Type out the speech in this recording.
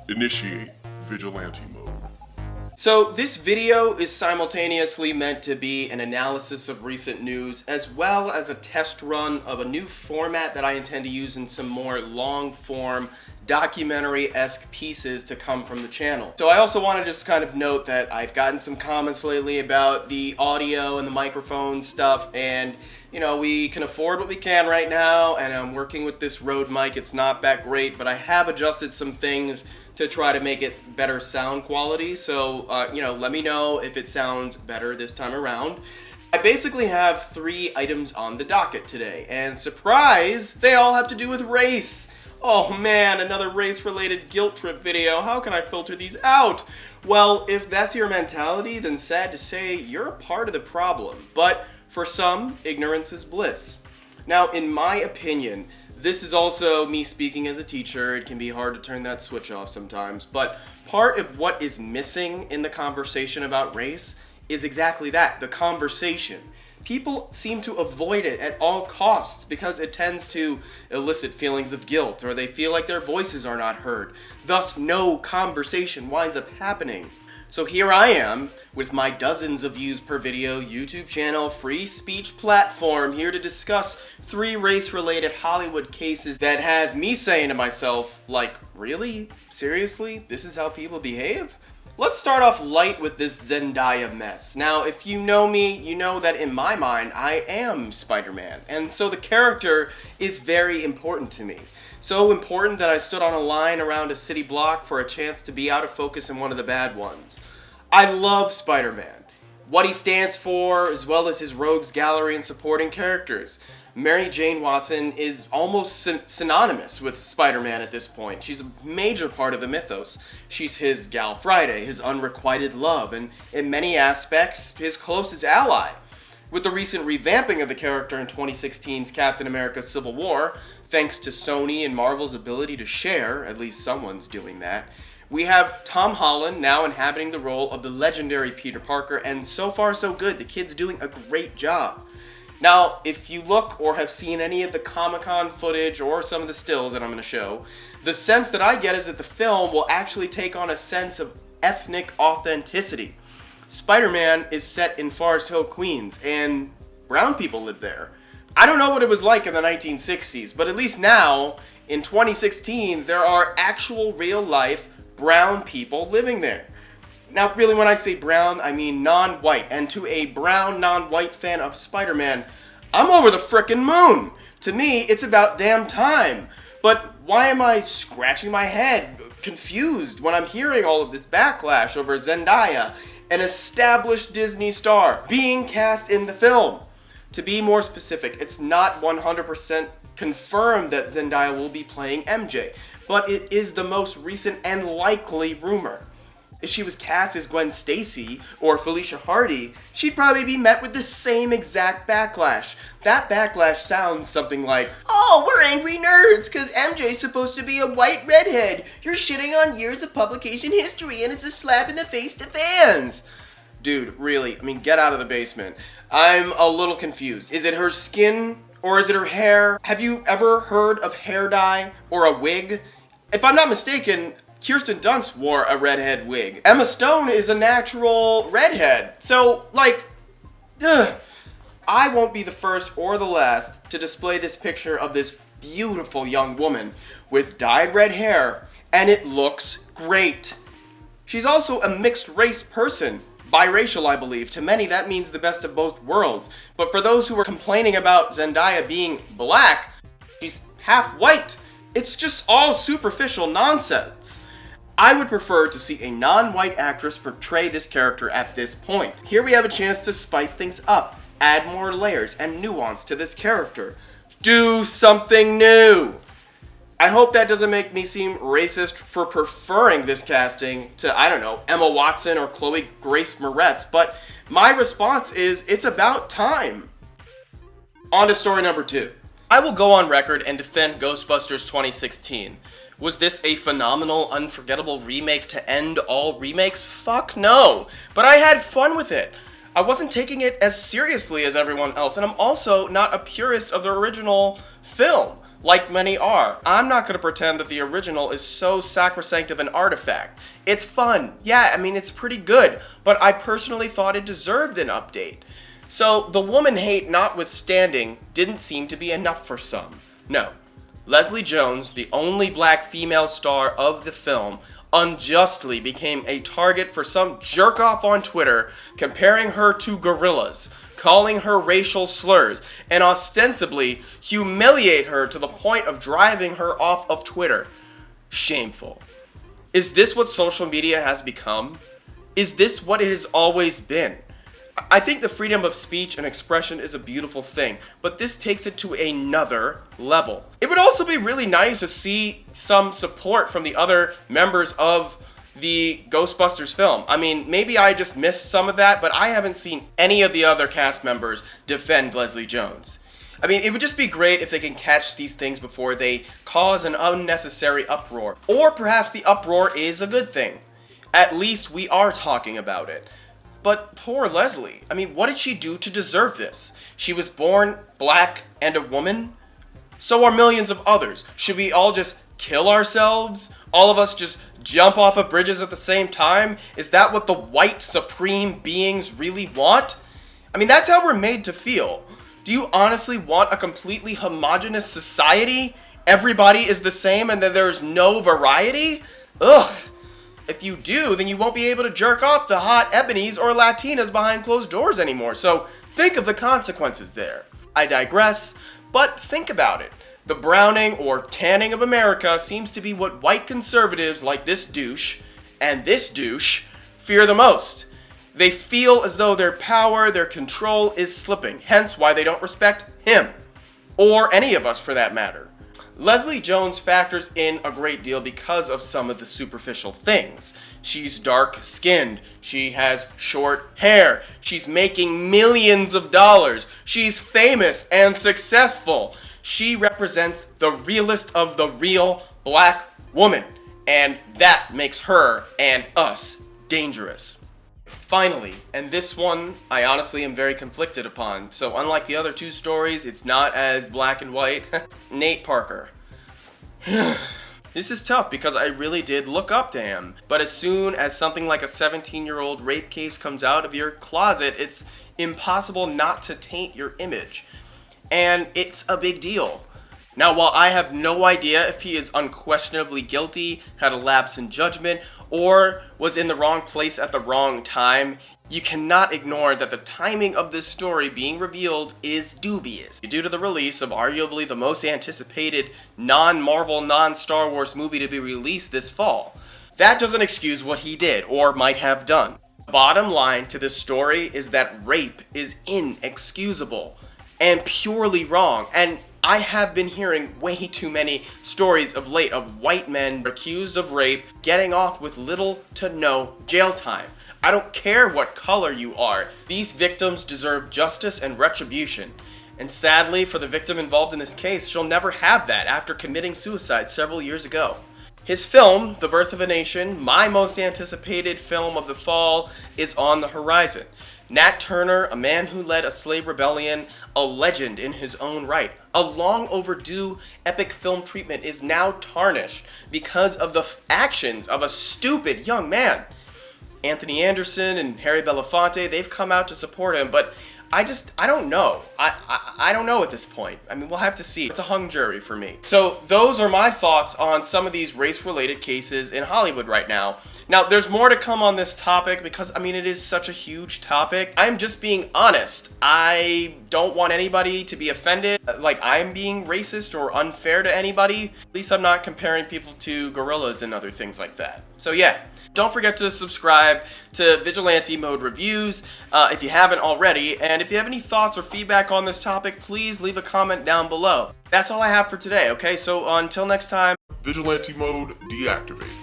Initiate vigilante mode. So this video is simultaneously meant to be an analysis of recent news as well as a test run of a new format that I intend to use in some more long-form documentary-esque pieces to come from the channel. So I also want to just kind of note that I've gotten some comments lately about the audio and the microphone stuff, and you know, we can afford what we can right now, and I'm working with this Rode mic. It's not that great, but I have adjusted some things to try to make it better sound quality. So, you know, let me know if it sounds better this time around. I basically have 3 items on the docket today, and surprise, they all have to do with race. Oh man, another race-related guilt trip video. How can I filter these out? Well, if that's your mentality, then sad to say, you're a part of the problem. But for some, ignorance is bliss. Now, in my opinion, this is also me speaking as a teacher. It can be hard to turn that switch off sometimes, but part of what is missing in the conversation about race is exactly that, the conversation. People seem to avoid it at all costs because it tends to elicit feelings of guilt, or they feel like their voices are not heard. Thus, no conversation winds up happening. So here I am, with my dozens of views per video YouTube channel, free speech platform, here to discuss 3 race-related Hollywood cases that has me saying to myself, like, really? Seriously? This is how people behave? Let's start off light with this Zendaya mess. Now, if you know me, you know that in my mind, I am Spider-Man, and so the character is very important to me. So important that I stood on a line around a city block for a chance to be out of focus in one of the bad ones. I love Spider-Man, what he stands for, as well as his rogues gallery and supporting characters. Mary Jane Watson is almost synonymous with Spider-Man at this point. She's a major part of the mythos. She's his Gal Friday, his unrequited love, and in many aspects, his closest ally. With the recent revamping of the character in 2016's Captain America Civil War, thanks to Sony and Marvel's ability to share, at least someone's doing that, we have Tom Holland now inhabiting the role of the legendary Peter Parker, and so far so good. The kid's doing a great job. Now, if you look or have seen any of the Comic-Con footage or some of the stills that I'm going to show, the sense that I get is that the film will actually take on a sense of ethnic authenticity. Spider-Man is set in Forest Hill, Queens, and brown people live there. I don't know what it was like in the 1960s, but at least now, in 2016, there are actual real-life brown people living there. Now, really, when I say brown, I mean non-white, and to a brown, non-white fan of Spider-Man, I'm over the frickin' moon! To me, it's about damn time. But why am I scratching my head, confused, when I'm hearing all of this backlash over Zendaya, an established Disney star, being cast in the film? To be more specific, it's not 100% confirmed that Zendaya will be playing MJ, but it is the most recent and likely rumor. If she was cast as Gwen Stacy or Felicia Hardy, she'd probably be met with the same exact backlash. That backlash sounds something like, "Oh, we're angry nerds because MJ's supposed to be a white redhead. You're shitting on years of publication history and it's a slap in the face to fans." Dude, really, I mean, get out of the basement. I'm a little confused. Is it her skin or is it her hair? Have you ever heard of hair dye or a wig? If I'm not mistaken, Kirsten Dunst wore a redhead wig. Emma Stone is a natural redhead. So, like, ugh. I won't be the first or the last to display this picture of this beautiful young woman with dyed red hair, and it looks great. She's also a mixed race person. Biracial, I believe. To many, that means the best of both worlds. But for those who are complaining about Zendaya being black, she's half white. It's just all superficial nonsense. I would prefer to see a non-white actress portray this character at this point. Here we have a chance to spice things up, add more layers and nuance to this character. Do something new! I hope that doesn't make me seem racist for preferring this casting to, I don't know, Emma Watson or Chloe Grace Moretz, but my response is, it's about time. On to story number 2. I will go on record and defend Ghostbusters 2016. Was this a phenomenal, unforgettable remake to end all remakes? Fuck no. But I had fun with it. I wasn't taking it as seriously as everyone else, and I'm also not a purist of the original film. like many are. I'm not going to pretend that the original is so sacrosanct of an artifact. It's fun. Yeah, I mean, it's pretty good, but I personally thought it deserved an update. So, the woman hate notwithstanding, didn't seem to be enough for some. No. Leslie Jones, the only black female star of the film, unjustly became a target for some jerk-off on Twitter comparing her to gorillas, calling her racial slurs, and ostensibly humiliate her to the point of driving her off of Twitter. Shameful. Is this what social media has become? Is this what it has always been? I think the freedom of speech and expression is a beautiful thing, but this takes it to another level. It would also be really nice to see some support from the other members of the Ghostbusters film. I mean, maybe I just missed some of that, but I haven't seen any of the other cast members defend Leslie Jones. I mean, it would just be great if they can catch these things before they cause an unnecessary uproar. Or perhaps the uproar is a good thing. At least we are talking about it. But poor Leslie, I mean, what did she do to deserve this? She was born black and a woman? So are millions of others. Should we all just kill ourselves? All of us just jump off of bridges at the same time? Is that what the white supreme beings really want? I mean, that's how we're made to feel. Do you honestly want a completely homogenous society? Everybody is the same and then there's no variety? Ugh. If you do, then you won't be able to jerk off to hot ebonies or Latinas behind closed doors anymore. So think of the consequences there. I digress, but think about it. The browning or tanning of America seems to be what white conservatives like this douche and this douche fear the most. They feel as though their power, their control is slipping, hence why they don't respect him. Or any of us for that matter. Leslie Jones factors in a great deal because of some of the superficial things. She's dark-skinned, she has short hair, she's making millions of dollars, she's famous and successful. She represents the realest of the real black woman, and that makes her and us dangerous. Finally, and this one I honestly am very conflicted upon, so unlike the other two stories, it's not as black and white. Nate Parker. This is tough because I really did look up to him, but as soon as something like a 17-year-old rape case comes out of your closet, it's impossible not to taint your image. And it's a big deal. Now, while I have no idea if he is unquestionably guilty, had a lapse in judgment, or was in the wrong place at the wrong time, you cannot ignore that the timing of this story being revealed is dubious, due to the release of arguably the most anticipated non-Marvel, non-Star Wars movie to be released this fall. That doesn't excuse what he did, or might have done. The bottom line to this story is that rape is inexcusable, and purely wrong, and I have been hearing way too many stories of late of white men accused of rape getting off with little to no jail time. I don't care what color you are. These victims deserve justice and retribution. And sadly, for the victim involved in this case, she'll never have that after committing suicide several years ago. His film, The Birth of a Nation, my most anticipated film of the fall, is on the horizon. Nat Turner, a man who led a slave rebellion, a legend in his own right, a long overdue epic film treatment is now tarnished because of the actions of a stupid young man. Anthony Anderson and Harry Belafonte, they've come out to support him, but I don't know. I don't know at this point. I mean, we'll have to see. It's a hung jury for me. So those are my thoughts on some of these race-related cases in Hollywood right now. Now, there's more to come on this topic because, I mean, it is such a huge topic. I'm just being honest. I don't want anybody to be offended, like I'm being racist or unfair to anybody. At least I'm not comparing people to gorillas and other things like that. So yeah. Don't forget to subscribe to Vigilante Mode Reviews if you haven't already, and if you have any thoughts or feedback on this topic, please leave a comment down below. That's all I have for today, okay? So until next time. Vigilante mode deactivated.